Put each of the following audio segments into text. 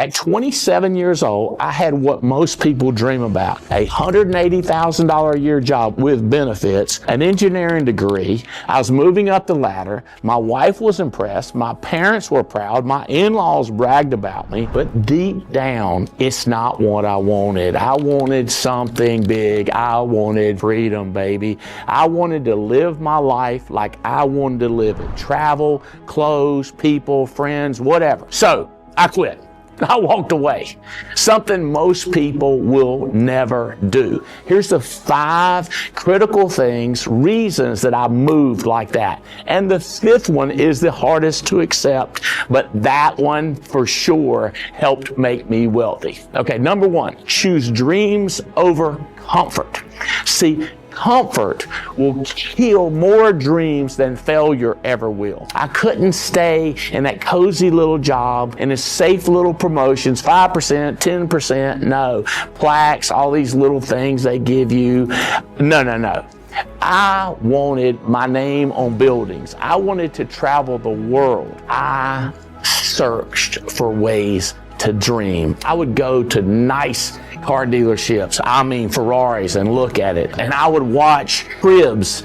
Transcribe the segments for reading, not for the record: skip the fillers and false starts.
At 27 years old, I had what most people dream about: a $180,000 a year job with benefits, an engineering degree. I was moving up the ladder. My wife was impressed. My parents were proud. My in-laws bragged about me. But deep down, it's not what I wanted. I wanted something big. I wanted freedom, baby. I wanted to live my life like I wanted to live it. Travel, clothes, people, friends, whatever. So I quit. I walked away. Something most people will never do. Here's the 5 critical reasons that I moved like that. And the 5th one is the hardest to accept, but that one for sure helped make me wealthy. Okay, number 1, choose dreams over comfort. See, comfort will kill more dreams than failure ever will. I couldn't stay in that cozy little job, in the safe little promotions, 5%, 10%, no. Plaques, all these little things they give you. No. I wanted my name on buildings. I wanted to travel the world. I searched for ways to dream. I would go to nice car dealerships, Ferraris, and look at it. And I would watch cribs,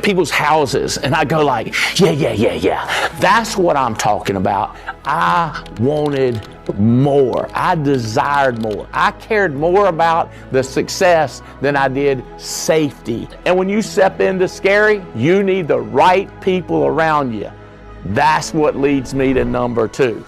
people's houses, and I go like, yeah. That's what I'm talking about. I wanted more. I desired more. I cared more about the success than I did safety. And when you step into scary, you need the right people around you. That's what leads me to number 2.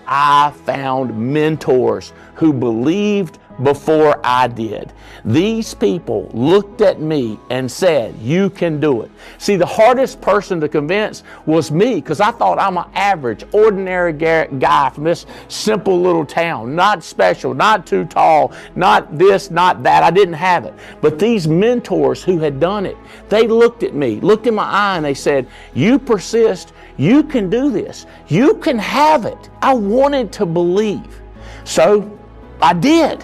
I found mentors who believed before I did. These people looked at me and said, you can do it. See, the hardest person to convince was me, because I thought I'm an average, ordinary guy from this simple little town, not special, not too tall, not this, not that. I didn't have it. But these mentors who had done it, they looked at me, looked in my eye, and they said, you persist, you can do this, you can have it. I wanted to believe. So I did.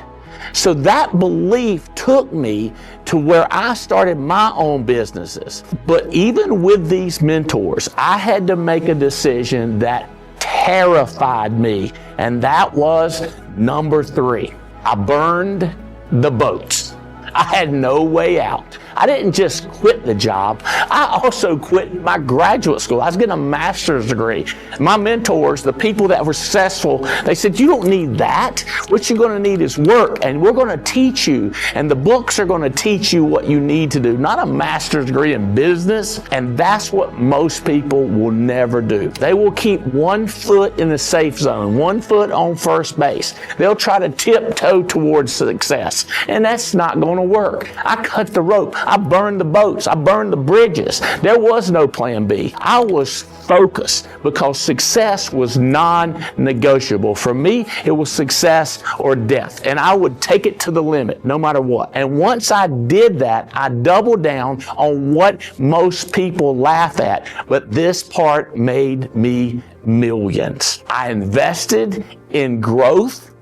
So that belief took me to where I started my own businesses. But even with these mentors, I had to make a decision that terrified me, and that was number 3. I burned the boats. I had no way out. I didn't just quit the job. I also quit my graduate school. I was getting a master's degree. My mentors, the people that were successful, they said, you don't need that. What you're going to need is work, and we're going to teach you, and the books are going to teach you what you need to do, not a master's degree in business. And that's what most people will never do. They will keep one foot in the safe zone, one foot on first base. They'll try to tiptoe towards success, and that's not going to work. I cut the rope. I burned the boats. I burned the bridges. There was no plan B. I was focused because success was non-negotiable. For me, it was success or death, and I would take it to the limit no matter what. And once I did that, I doubled down on what most people laugh at, but this part made me millions. I invested in growth,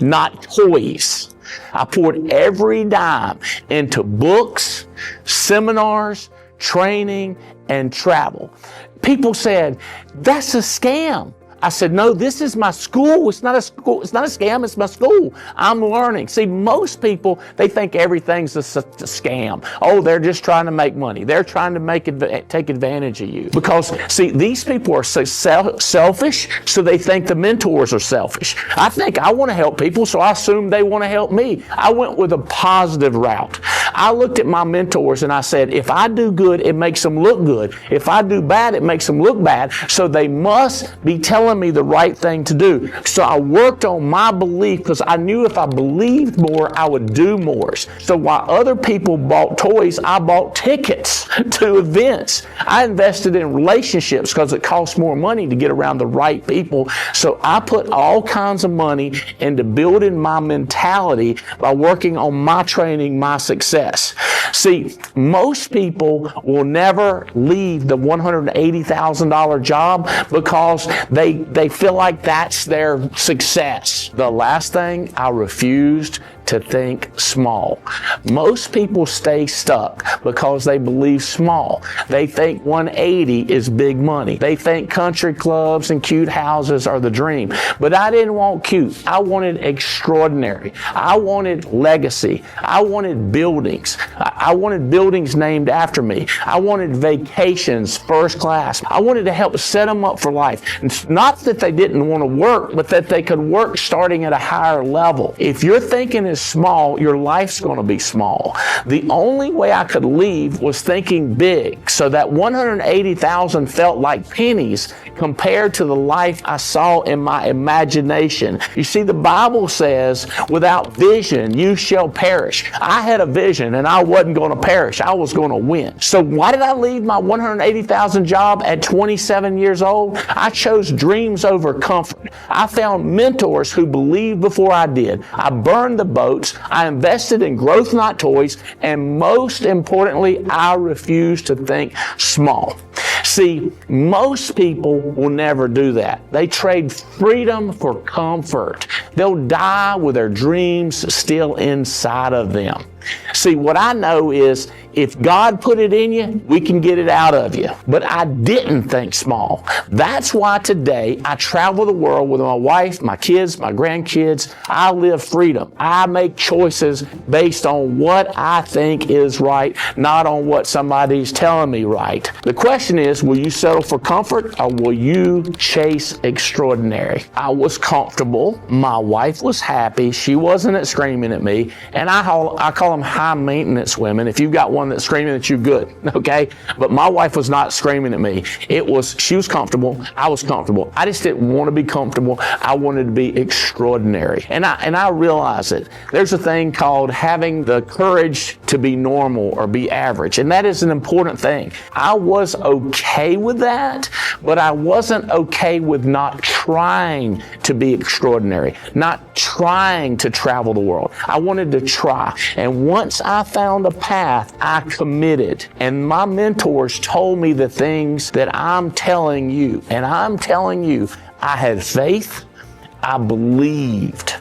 not toys. I poured every dime into books, seminars, training, and travel. People said, that's a scam. I said, no, this is my school. It's not a school. It's not a scam. It's my school. I'm learning. See, most people, they think everything's a scam. Oh, they're just trying to make money. They're trying to take advantage of you. Because, see, these people are so selfish, so they think the mentors are selfish. I think I want to help people, so I assume they want to help me. I went with a positive route. I looked at my mentors and I said, if I do good, it makes them look good. If I do bad, it makes them look bad. So they must be telling me the right thing to do. So I worked on my belief because I knew if I believed more, I would do more. So while other people bought toys, I bought tickets to events. I invested in relationships because it costs more money to get around the right people. So I put all kinds of money into building my mentality by working on my training, my success. See, most people will never leave the $180,000 job because they feel like that's their success. The last thing, I refused to think small. Most people stay stuck because they believe small. They think 180 is big money. They think country clubs and cute houses are the dream. But I didn't want cute. I wanted extraordinary. I wanted legacy. I wanted buildings. I wanted buildings named after me. I wanted vacations, first class. I wanted to help set them up for life. It's not that they didn't want to work, but that they could work starting at a higher level. If your thinking is small, your life's going to be small. The only way I could leave was thinking big, so that 180,000 felt like pennies compared to the life I saw in my imagination. You see, the Bible says, without vision, you shall perish. I had a vision and I wasn't going to perish. I was going to win. So why did I leave my 180,000 job at 27 years old? I chose dreams over comfort. I found mentors who believed before I did. I burned the boats. I invested in growth, not toys. And most importantly, I refused to think small. See, most people will never do that. They trade freedom for comfort. They'll die with their dreams still inside of them. See, what I know is if God put it in you, we can get it out of you. But I didn't think small. That's why today I travel the world with my wife, my kids, my grandkids. I live freedom. I make choices based on what I think is right, not on what somebody's telling me right. The question is, will you settle for comfort or will you chase extraordinary? I was comfortable. My wife was happy. She wasn't screaming at me. And I call them high maintenance women. If you've got one that's screaming at you, good, okay? But my wife was not screaming at me. She was comfortable. I was comfortable. I just didn't want to be comfortable. I wanted to be extraordinary. And I realized it. There's a thing called having the courage to be normal or be average. And that is an important thing. I was okay with that, but I wasn't okay with not trying to be extraordinary, not trying to travel the world. I wanted to try. And once I found a path, I committed. And my mentors told me the things that I'm telling you. And I'm telling you, I had faith. I believed.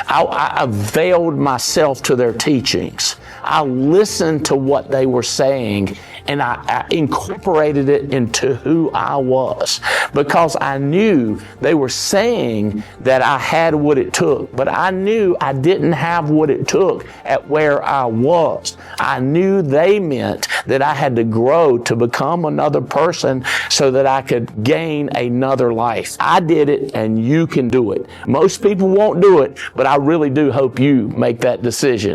I availed myself to their teachings. I listened to what they were saying, and I incorporated it into who I was, because I knew they were saying that I had what it took, but I knew I didn't have what it took at where I was. I knew they meant that I had to grow to become another person so that I could gain another life. I did it, and you can do it. Most people won't do it, but I really do hope you make that decision.